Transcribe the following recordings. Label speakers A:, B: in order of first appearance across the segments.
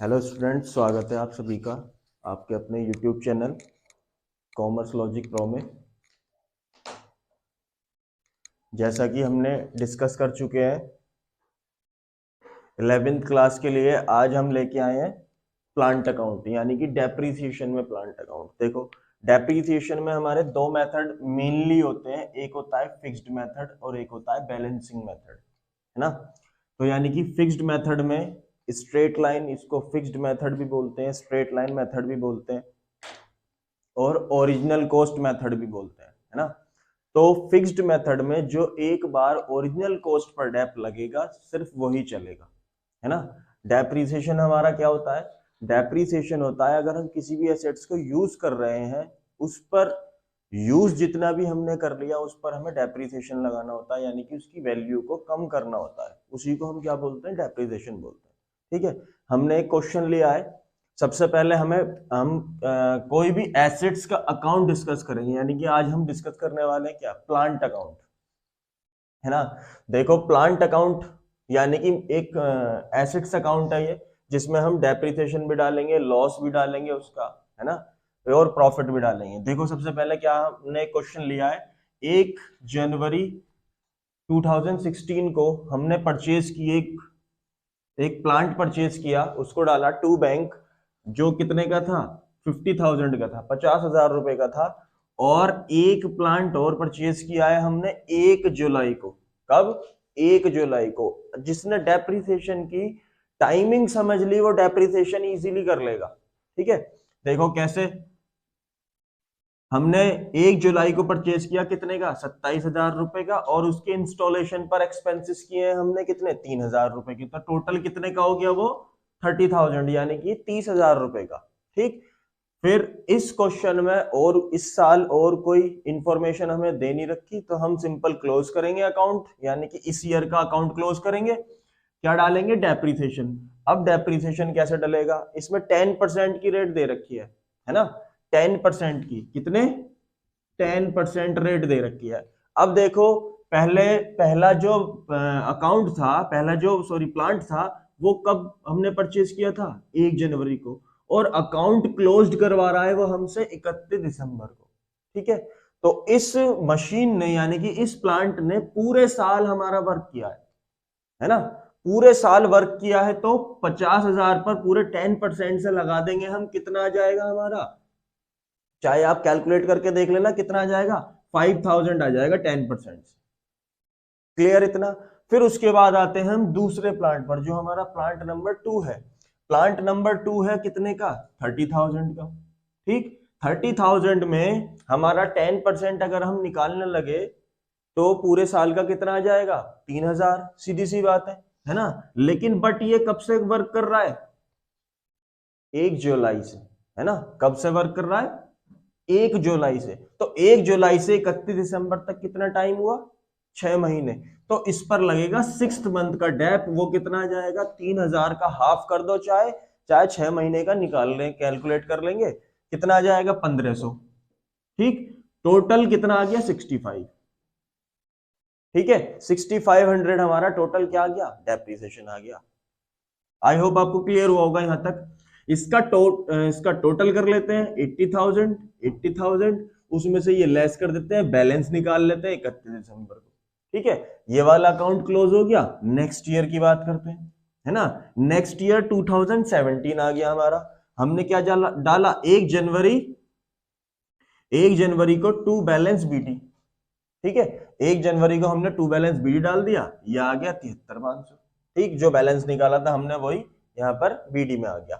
A: Hello students, स्वागत है आप सभी का आपके अपने YouTube channel commerce logic pro में। जैसा कि हमने डिस्कस कर चुके हैं 11th क्लास के लिए, आज हम लेके आए हैं प्लांट अकाउंट, यानी कि डेप्रीसिएशन में प्लांट अकाउंट। देखो, डेप्रीसिएशन में हमारे दो मेथड मेनली होते हैं, एक होता है फिक्स्ड मेथड और एक होता है बैलेंसिंग मेथड, है ना। तो यानी कि फिक्स्ड मेथड में स्ट्रेट लाइन, इसको फिक्स्ड मेथड भी बोलते हैं, स्ट्रेट लाइन मेथड भी बोलते हैं और ओरिजिनल कॉस्ट मेथड भी बोलते हैं, है ना। तो फिक्स्ड मेथड में जो एक बार ओरिजिनल कॉस्ट पर डेप लगेगा सिर्फ वही चलेगा, है ना। डेप्रीसिएशन हमारा क्या होता है? डेप्रीसिएशन होता है अगर हम किसी भी एसेट्स को यूज कर रहे हैं, उस पर यूज जितना भी हमने कर लिया उस पर हमें डेप्रीसिएशन लगाना होता है, यानी कि उसकी वैल्यू को कम करना होता है। उसी को हम क्या बोलते हैं? डेप्रीसिएशन बोलते हैं। ठीक है, हमने एक क्वेश्चन लिया है। सबसे पहले हम कोई भी एसेट्स का अकाउंट डिस्कस करेंगे, यानी कि आज हम डिस्कस करने वाले हैं क्या? प्लांट अकाउंट, है ना। देखो, प्लांट अकाउंट यानी कि एक एसेट्स अकाउंट है ये, जिसमें हम डेप्रिसिएशन भी डालेंगे, लॉस भी डालेंगे उसका, है ना, और प्रॉफिट भी डालेंगे। देखो, सबसे पहले क्या हमने क्वेश्चन लिया है, 1 जनवरी 2016 को हमने परचेज की एक प्लांट परचेज किया, उसको डाला टू बैंक, जो कितने का था? 50,000 का था, 50,000 रुपए का था। और एक प्लांट और परचेज किया है हमने 1 जुलाई को। कब? 1 जुलाई को। जिसने डेप्रिसिएशन की टाइमिंग समझ ली वो डेप्रिसिएशन इजीली कर लेगा। ठीक है, देखो कैसे। हमने 1 जुलाई को परचेज किया, कितने का? 27,000 रुपए का, और उसके इंस्टॉलेशन पर एक्सपेंसेस किए हैं हमने कितने? 3,000 रुपए की। तो टोटल कितने का हो गया वो? 30,000, यानी कि 30,000 रुपए का। ठीक, फिर इस क्वेश्चन में और इस साल और कोई इंफॉर्मेशन हमें दे नहीं रखी, तो हम सिंपल क्लोज करेंगे अकाउंट, यानी कि इस ईयर का अकाउंट क्लोज करेंगे। क्या डालेंगे? डेप्रिसिएशन। अब डेप्रिसिएशन कैसे डलेगा? इसमें 10% की रेट दे रखी है ना। 10% की, कितने? 10% रेट दे रखी है। अब देखो, पहला जो अकाउंट था, पहला जो सॉरी प्लांट था, वो कब हमने परचेज किया था? 1 जनवरी को। और अकाउंट क्लोज्ड करवा रहा है वो हमसे 31 दिसंबर को। ठीक है, तो इस मशीन ने, यानी कि इस प्लांट ने पूरे साल हमारा वर्क किया है ना। पूरे साल वर्क किया है, तो 50,000 पर पूरे 10% से लगा देंगे हम, कितना आ जाएगा हमारा? चाहे आप कैलकुलेट करके देख लेना कितना आ जाएगा, 5,000 आ जाएगा 10% से। क्लियर इतना? फिर उसके बाद आते हैं हम दूसरे प्लांट पर, जो हमारा प्लांट नंबर 2 है। प्लांट नंबर 2 है कितने का? 30,000 का। ठीक, 30,000 में हमारा 10% अगर हम निकालने लगे तो पूरे साल का कितना आ जाएगा? 3,000। सीधी सी बात है ना। लेकिन बट ये कब से वर्क कर रहा है? 1 जुलाई से, है ना। कब से वर्क कर रहा है? 1 जुलाई से। तो 1 जुलाई से 31 दिसंबर तक कितना टाइम हुआ? 6 महीने। तो इस पर लगेगा 6th मंथ का डेप, वो कितना आ जाएगा? 3,000 का हाफ कर दो, चाहे चाहे 6 महीने का निकाल लें, कैलकुलेट कर लेंगे कितना आ जाएगा? 1,500। ठीक, टोटल कितना आ गया? 65। ठीक है, 6,500 हमारा टोटल क्या आ गया? डेप्रिसिएशन आ गया। आई होप आपको क्लियर हुआ होगा यहां तक। इसका टोटल कर लेते हैं 80,000। 80,000 उसमें से ये लेस कर देते हैं, बैलेंस निकाल लेते हैं 31 दिसंबर को। ठीक है, ये वाला अकाउंट क्लोज हो गया। नेक्स्ट ईयर की बात करते हैं, है ना। नेक्स्ट ईयर 2017 आ गया हमारा। हमने क्या डाला? 1 जनवरी, 1 जनवरी को टू बैलेंस बीटी। ठीक है, 1 जनवरी को हमने टू बैलेंस बीडी डाल दिया, ये आ गया 73,500। ठीक, जो बैलेंस निकाला था हमने वही यहां पर बीडी में आ गया।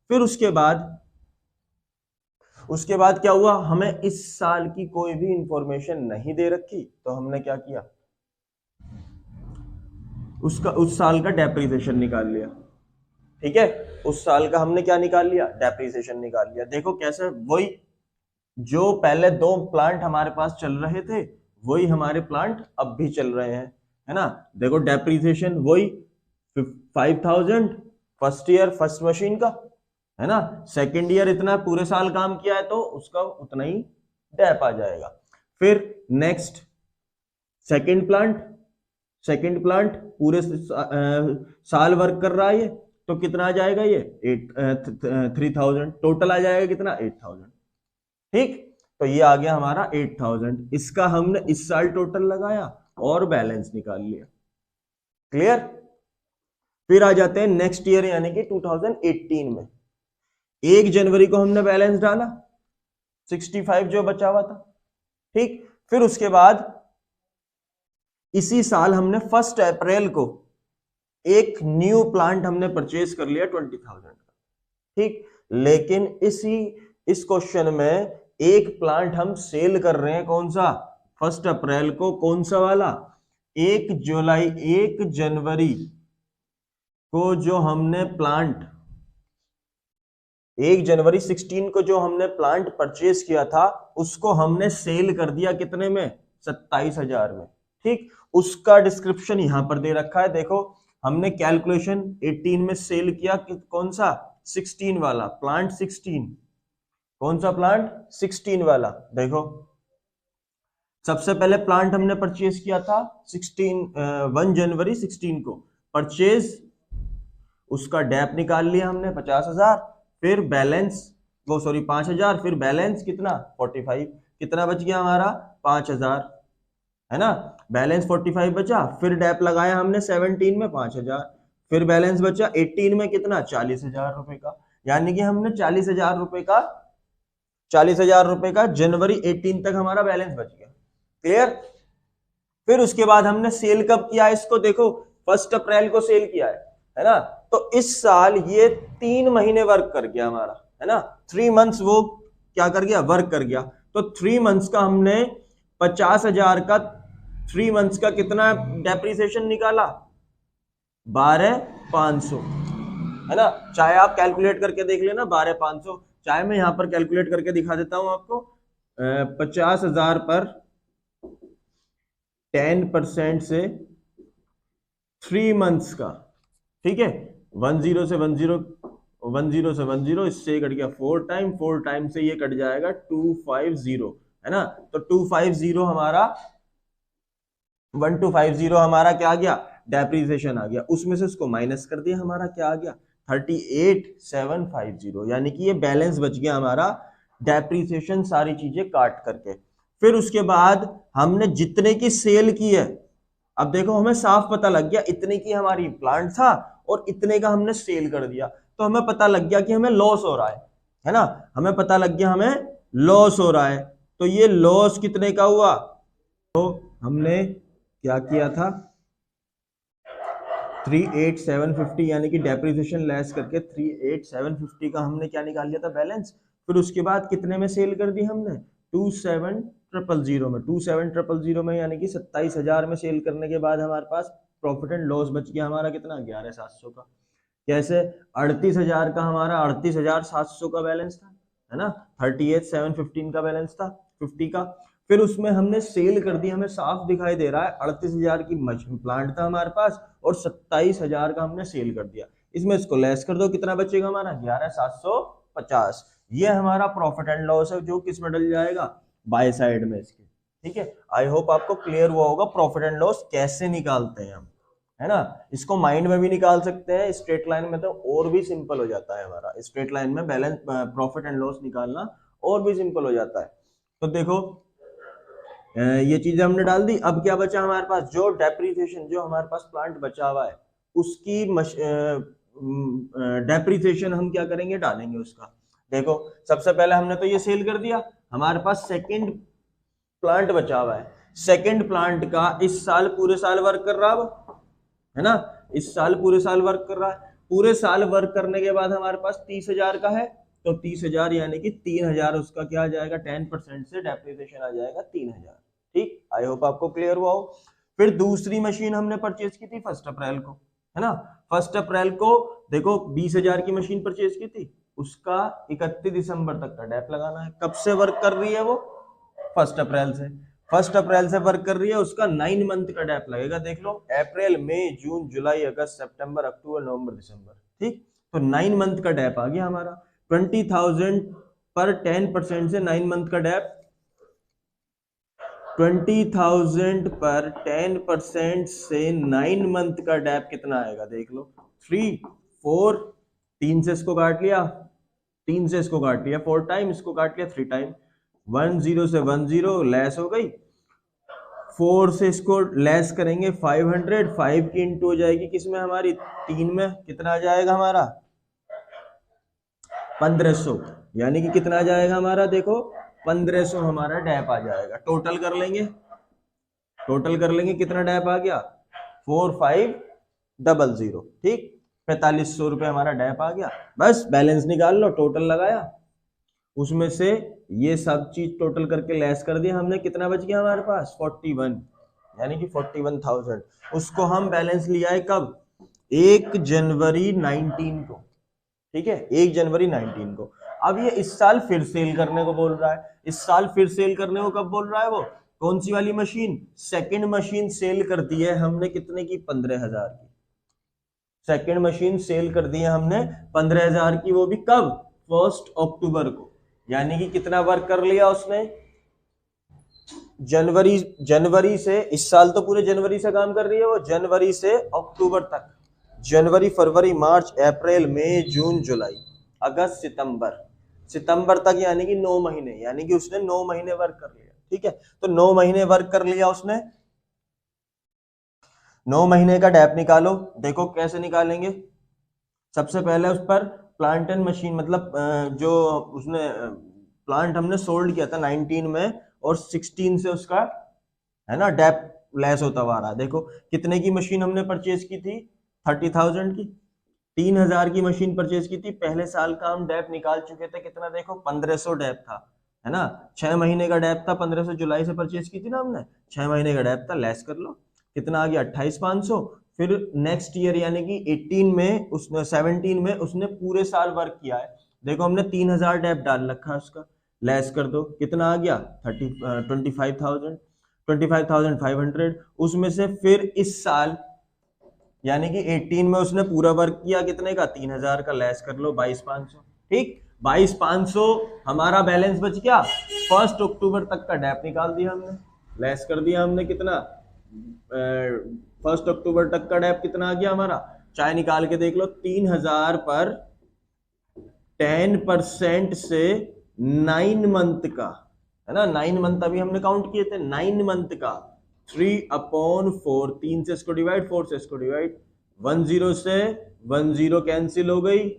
A: फिर उसके बाद क्या हुआ? हमें इस साल की कोई भी इंफॉर्मेशन नहीं दे रखी, तो हमने क्या किया? उस साल का डेप्रिसिएशन निकाल लिया। ठीक है, उस साल का हमने क्या निकाल लिया? डेप्रिसिएशन निकाल लिया। देखो कैसे, वही जो पहले दो प्लांट हमारे पास चल रहे थे वही हमारे प्लांट अब भी चल रहे हैं, है ना। देखो, डेप्रिसिएशन वही 5,000 फर्स्ट ईयर फर्स्ट मशीन का, है ना। सेकेंड ईयर इतना पूरे साल काम किया है तो उसका उतना ही डेप आ जाएगा। फिर नेक्स्ट सेकेंड प्लांट, पूरे साल वर्क कर रहा है ये, तो कितना आ जाएगा ये 3000, टोटल आ जाएगा कितना 8000। ठीक, तो ये आ गया हमारा 8000, इसका हमने इस साल टोटल लगाया और बैलेंस निकाल लिया। क्लियर। फिर आ जाते हैं नेक्स्ट ईयर यानी कि 2018 में। 1 जनवरी को हमने बैलेंस डाला 65 जो बचा हुआ था। ठीक, फिर उसके बाद इसी साल हमने 1 अप्रैल को एक न्यू प्लांट हमने परचेज कर लिया 20,000 का। ठीक, लेकिन इस क्वेश्चन में एक प्लांट हम सेल कर रहे हैं, कौन सा 1 अप्रैल को, कौन सा वाला 1 जनवरी को जो हमने प्लांट 1 जनवरी 16 को जो हमने प्लांट परचेज किया था उसको हमने सेल कर दिया कितने में 27,000 में। ठीक, उसका डिस्क्रिप्शन यहां पर दे रखा है, देखो हमने कैलकुलेशन 18 में सेल किया कौन सा 16 वाला प्लांट, 16 कौन सा प्लांट 16 वाला। देखो सबसे पहले प्लांट हमने परचेज किया था 1 जनवरी 16 को परचेज, उसका डेप निकाल लिया हमने 50,000, फिर बैलेंस 5,000, फिर बैलेंस कितना 45, कितना बच गया हमारा 5,000 है ना, बैलेंस 45 बचा, फिर डेप लगाया हमने 17 में 5,000, फिर बैलेंस बचा 18 में कितना 40,000 रुपए का, यानी कि हमने 40,000 रुपए का जनवरी 18 तक हमारा बैलेंस बच गया। क्लियर। फिर उसके बाद हमने सेल कब किया इसको, देखो 1 अप्रैल को सेल किया है ना, तो इस साल ये 3 महीने वर्क कर गया हमारा, है ना, 3 मंथ्स वो क्या कर गया वर्क कर गया। तो 3 मंथ्स का हमने 50,000 का 3 मंथ्स का कितना डेप्रिसिएशन निकाला 12,500, है ना, चाहे आप कैलकुलेट करके देख लेना 12,500, चाहे मैं यहां पर कैलकुलेट करके दिखा देता हूं आपको। 50,000 पर 10% से 3 मंथ्स का, ठीक है, 10 से 10 इससे कट गया 4 टाइम से ये कट जाएगा 250, है ना, तो 250 हमारा 1250 हमारा क्या आ गया डेप्रिसिएशन आ गया, उसमें से उसको माइनस कर दिया, हमारा क्या आ गया 38,750, यानी कि ये बैलेंस बच गया हमारा डेप्रिसिएशन सारी चीजें काट करके। फिर उसके बाद हमने जितने की सेल की है, अब देखो हमें साफ पता लग गया इतने की हमारी प्लांट था और इतने का हमने सेल कर दिया, तो हमें पता लग गया कि हमें लॉस हो रहा है ना, हमें पता लग गया हमें लॉस हो रहा है। तो ये लॉस कितने का हुआ, तो हमने क्या किया था 38,750, यानी कि डेप्रिसिएशन लेस करके 38,750 का हमने क्या निकाल लिया था बैलेंस। फिर उसके बाद कितने में सेल कर दी हमने 27,000 में, 27,000 में यानी कि 27,000 में सेल करने के बाद हमारे पास प्रॉफिट एंड लॉस बच गया हमारा कितना 11,700 का। कैसे 38,000 का हमारा 38,700 का बैलेंस था, है ना, 38,715 का बैलेंस था 50 का। फिर उसमें हमने सेल कर दी, हमें साफ दिखाई दे रहा है 38,000 की प्लांट था हमारे पास और 27,000 का हमने सेल कर दिया, इसमें इसको लेस कर दो कितना बचेगा हमारा 11,750। ये हमारा प्रॉफिट एंड लॉस है जो किस में डल जाएगा बाय साइड में इसके। ठीक है, आई होप आपको क्लियर हुआ होगा प्रॉफिट एंड लॉस कैसे निकालते हैं हम, है ना, इसको माइंड में भी निकाल सकते हैं, स्ट्रेट लाइन में तो और भी सिंपल हो जाता है हमारा, स्ट्रेट लाइन में बैलेंस प्रॉफिट एंड लॉस निकालना और भी सिंपल हो जाता है। तो देखो ये चीजें हमने डाल दी, अब क्या बचा हमारे पास, जो डेप्रिसिएशन जो हमारे पास प्लांट बचा हुआ है उसकी डेप्रिसिएशन हम क्या करेंगे डालेंगे उसका। देखो सबसे पहले हमने तो ये सेल कर दिया, हमारे पास सेकंड प्लांट बचा हुआ है, सेकंड प्लांट का इस साल पूरे साल वर्क कर रहा है ना, इस साल पूरे साल वर्क कर रहा है, पूरे साल वर्क करने के बाद हमारे पास 30,000 का है, तो 30,000 यानी कि 3,000 उसका क्या आ जाएगा 10% से डेप्रिसिएशन आ जाएगा 3,000। ठीक, आई होप आपको क्लियर हुआ हो। फिर दूसरी मशीन हमने परचेज की थी 1 अप्रैल को, है ना, 1 अप्रैल को देखो 20,000 की मशीन परचेज की थी, उसका 31 दिसंबर तक का डेप लगाना है। कब से वर्क कर रही है वो 1 अप्रैल से, 1 अप्रैल से वर्क कर रही है, उसका 9 मंथ का डेप लगेगा, देख लो अप्रैल मई जून जुलाई अगस्त सितंबर अक्टूबर नवंबर दिसंबर। ठीक, तो 9 मंथ का डेप आ गया हमारा 20,000 पर 10% से 9 मंथ का डेप 20,000 पर 10% से 9 मंथ का डेप कितना आएगा देख लो 3 4, 3 से इसको काट लिया, 3 से इसको काट लिया 4 टाइम, इसको काट लिया 3 टाइम, 10 से 10 लेस हो गई, 4 से इसको लेस करेंगे 500, 5 की इंटू हो जाएगी किसमें हमारी 3 में, कितना आ जाएगा हमारा 1500, यानी कि कितना आ जाएगा हमारा, देखो 1500 हमारा डैप आ जाएगा। टोटल कर लेंगे, टोटल कर लेंगे, कितना डैप आ गया 4500, ठीक, 4500 रुपए हमारा डैप आ गया। बस बैलेंस निकाल लो, टोटल लगाया, उसमें से ये सब चीज टोटल करके लेस कर दिया हमने, कितना बच गया हमारे पास 41, यानी कि 41,000। उसको हम बैलेंस लिया है कब, 1 जनवरी 19 को, ठीक है, 1 जनवरी 19 को। अब ये इस साल फिर सेल करने को बोल रहा है, इस साल फिर सेल करने को कब बोल रहा है वो, कौन सी वाली मशीन, सेकंड मशीन सेल कर दी है हमने कितने की, 15,000 की, सेकंड मशीन सेल कर दी है हमने 15,000 की, वो भी कब, 1 अक्टूबर को, यानी कि कितना वर्क कर लिया उसने, जनवरी से, इस साल तो पूरे जनवरी से काम कर रही है वो, जनवरी से अक्टूबर तक, जनवरी फरवरी मार्च अप्रैल मई जून जुलाई अगस्त सितंबर तक, यानी कि 9 महीने, यानी कि उसने 9 महीने वर्क कर लिया, ठीक है। तो 9 महीने वर्क कर लिया उसने, 9 महीने का डैप निकालो, देखो कैसे निकालेंगे। सबसे पहले उस पर प्लांट एंड मशीन, मतलब जो उसने प्लांट हमने सोल्ड किया था 19 में, और 16 से उसका है ना डैप लेस होता हुआ आ रहा। देखो कितने की मशीन हमने परचेज की थी, 30,000 की, 3,000 की मशीन परचेज की थी, पहले साल का हम डैप निकाल चुके थे, कितना देखो 1500 डैप था, है ना, 6 महीने का डैप था, 1500 जुलाई से परचेज की थी ना हमने, 6 महीने का डैप था, लेस कर लो, कितना आ गया 28,500। फिर नेक्स्ट ईयर यानी कि 18 में उसने 17 में उसने पूरे साल वर्क किया है, देखो हमने 3,000 डैप डाल रखा है उसका, लेस कर दो, कितना आ गया 25,500, उसमें से फिर इस साल यानी कि 18 में उसने पूरा वर्क किया, कितने का 3,000 का, लेस कर लो 22,500, ठीक, 22,500 हमारा बैलेंस बच गया। 1 अक्टूबर तक का डैप निकाल दिया हमने, लेस कर दिया हमने, कितना 1 अक्टूबर तक का डैप कितना आ गया हमारा, चाहे निकाल के देख लो, 3,000 पर 10% से 9 मंथ का, है ना, 9 मंथ अभी हमने काउंट किए थे, 9 मंथ का 3/4, 3 से इसको डिवाइड, 4 से इसको डिवाइड, 10 से 10 कैंसिल हो गई,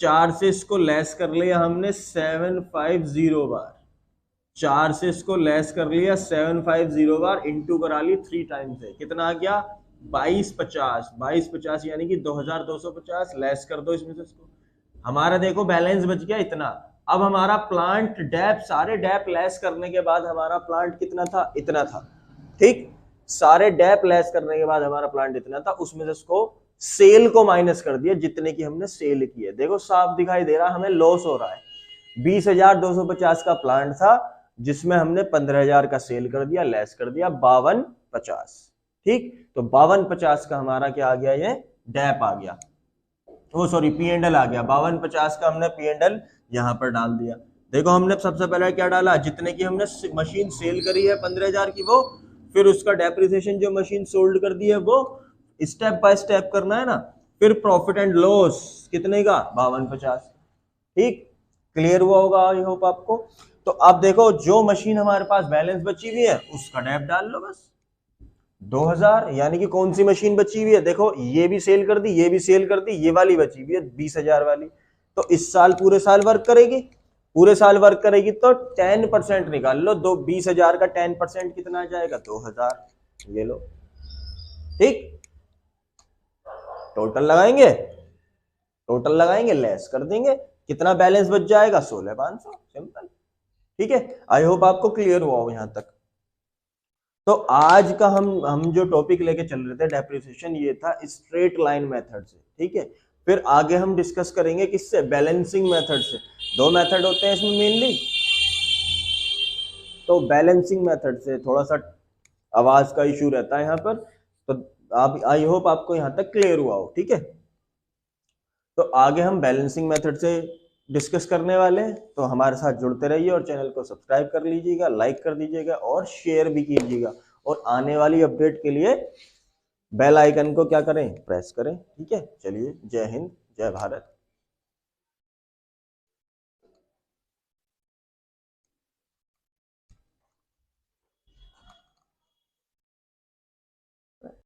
A: 4 से इसको लेस कर लिया हमने 750 बार, 4 से इसको लेस कर लिया 750 बार, इंटू करा ली 3 टाइम से, कितना आ गया 2250, यानी कि 2,250, लेस कर दो इसमें से इसको, हमारा देखो बैलेंस बच गया इतना। अब हमारा प्लांट डैप, सारे डैप लेस करने के बाद हमारा प्लांट कितना था, इतना था, ठीक, सारे डैप लेस करने के बाद हमारा प्लांट इतना था, उसमें से इसको सेल को माइनस कर दिया, जितने की हमने सेल की है, देखो साफ दिखाई दे रहा है हमें लॉस हो रहा है। 20,250 का प्लांट था जिसमें हमने 15,000 का सेल कर दिया, लेस कर दिया 5250, ठीक, तो 5250 का हमारा क्या आ गया, ये डैप आ गया, वो सॉरी P&L आ गया, 5250 का हमने P&L यहाँ पर डाल दिया। देखो हमने सबसे पहले क्या डाला, जितने की हमने मशीन सेल करी है 15,000 की वो, फिर उसका डेप्रिसिएशन जो मशीन सोल्ड कर दी है वो, स्टेप बाय स्टेप करना है ना, फिर प्रॉफिट एंड लॉस कितने का 5250, ठीक, क्लियर हुआ होगा आई होप आपको। तो अब देखो जो मशीन हमारे पास बैलेंस बची हुई है उसका डेप डाल लो बस 2,000, यानी कि कौन सी मशीन बची हुई है, देखो ये भी सेल कर दी, ये भी सेल कर दी, ये वाली बची हुई है 20,000 वाली, तो इस साल पूरे साल वर्क करेगी, पूरे साल वर्क करेगी तो 10% निकाल लो, 20,000 का 10% कितना आ जाएगा 2,000, ये लो, ठीक, टोटल लगाएंगे लेस कर देंगे, कितना बैलेंस बच जाएगा 16,500, सिंपल, ठीक है। आई होप आपको क्लियर हुआ हो यहां तक। तो आज का हम जो टॉपिक लेके चल रहे थे डेप्रिसिएशन, ये था स्ट्रेट लाइन मेथड से, ठीक है। फिर आगे हम डिस्कस करेंगे किससे, बैलेंसिंग मेथड से। 2 मेथड होते हैं इसमें मेनली, तो बैलेंसिंग मेथड से थोड़ा सा आवाज का इशू रहता है यहाँ पर, तो आप आई होप आपको यहाँ तक क्लियर हुआ हो, ठीक है। तो आगे हम बैलेंसिंग मेथड से डिस्कस करने वाले हैं, तो हमारे साथ जुड़ते रहिए और चैनल को सब्सक्राइब कर लीजिएगा, लाइक कर दीजिएगा और शेयर भी कीजिएगा, और आने वाली अपडेट के लिए बेल आइकन को क्या करें, प्रेस करें। ठीक है, चलिए, जय हिंद, जय भारत।